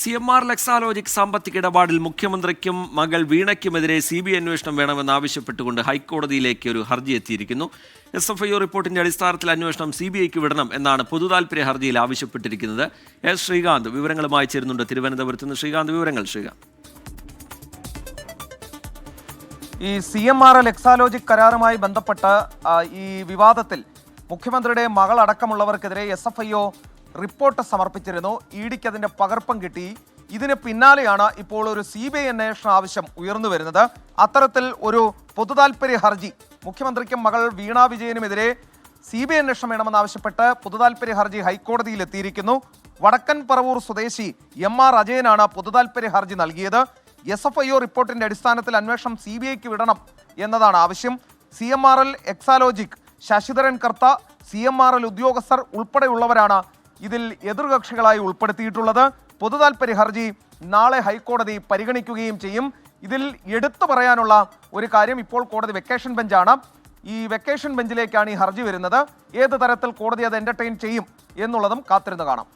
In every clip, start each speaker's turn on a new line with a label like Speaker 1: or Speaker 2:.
Speaker 1: CMR ലെക്സാലോജിക് സാമ്പത്തിക ഇടപാടിൽ മുഖ്യമന്ത്രിക്കും മകൾ വീണയ്ക്കുമെതിരെ CBI അന്വേഷണം വേണമെന്നാവശ്യപ്പെട്ടുകൊണ്ട് ഹൈക്കോടതിയിലേക്ക് ഒരു ഹർജി എത്തിയിരിക്കുന്നു. SFIO റിപ്പോർട്ടിന്റെ അടിസ്ഥാനത്തിൽ അന്വേഷണം CBIക്ക് വിടണം എന്നാണ് പൊതുതാൽപര്യ ഹർജിയിൽ ആവശ്യപ്പെട്ടിരിക്കുന്നത്. എസ് ശ്രീകാന്ത് വിവരങ്ങളുമായി ചേരുന്നുണ്ട് തിരുവനന്തപുരത്ത് നിന്ന്. ശ്രീകാന്ത്, വിവരങ്ങൾ. ശ്രീകാന്ത്,
Speaker 2: ഈ CMR ലെക്സാലോജിക് കരാറുമായി ബന്ധപ്പെട്ട ഈ വിവാദത്തിൽ മുഖ്യമന്ത്രിയുടെ മകൾ അടക്കമുള്ളവർക്കെതിരെ SFIO റിപ്പോർട്ട് സമർപ്പിച്ചിരുന്നു. ഇഡിക്ക് അതിന്റെ പകർപ്പം കിട്ടി. ഇതിന് പിന്നാലെയാണ് ഇപ്പോൾ ഒരു CBI അന്വേഷണ ആവശ്യം ഉയർന്നു വരുന്നത്. അത്തരത്തിൽ ഒരു പൊതുതാൽപര്യ ഹർജി മുഖ്യമന്ത്രിക്കും മകൾ വീണ വിജയനുമെതിരെ CBI അന്വേഷണം വേണമെന്നാവശ്യപ്പെട്ട് പൊതുതാൽപര്യ ഹർജി ഹൈക്കോടതിയിൽ എത്തിയിരിക്കുന്നു. വടക്കൻ പറവൂർ സ്വദേശി MR അജയനാണ് പൊതുതാൽപര്യ ഹർജി നൽകിയത്. SFIO റിപ്പോർട്ടിന്റെ അടിസ്ഥാനത്തിൽ അന്വേഷണം CBIക്ക് വിടണം എന്നതാണ് ആവശ്യം. CMRL എക്സാലോജിക്, ശശിധരൻ കർത്ത, CMRL ഉദ്യോഗസ്ഥർ ഉൾപ്പെടെയുള്ളവരാണ് ഇതിൽ എതിർകക്ഷികളായി ഉൾപ്പെടുത്തിയിട്ടുള്ളത്. പൊതുതാൽപര്യ ഹർജി നാളെ ഹൈക്കോടതി പരിഗണിക്കുകയും ചെയ്യും. ഇതിൽ എടുത്തു പറയാനുള്ള ഒരു കാര്യം, ഇപ്പോൾ കോടതി വെക്കേഷൻ ബെഞ്ചാണ്. ഈ വെക്കേഷൻ ബെഞ്ചിലേക്കാണ് ഈ ഹർജി വരുന്നത്. ഏത് തരത്തിൽ കോടതി അത് എന്റർടൈൻ ചെയ്യും എന്നുള്ളതും കാത്തിരുന്ന് കാണാം.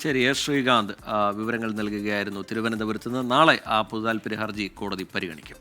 Speaker 1: ശരി, എസ് ശ്രീകാന്ത് വിവരങ്ങൾ നൽകുകയായിരുന്നു തിരുവനന്തപുരത്ത് നിന്ന്. നാളെ ആ പൊതുതാൽപര്യ ഹർജി കോടതി പരിഗണിക്കും.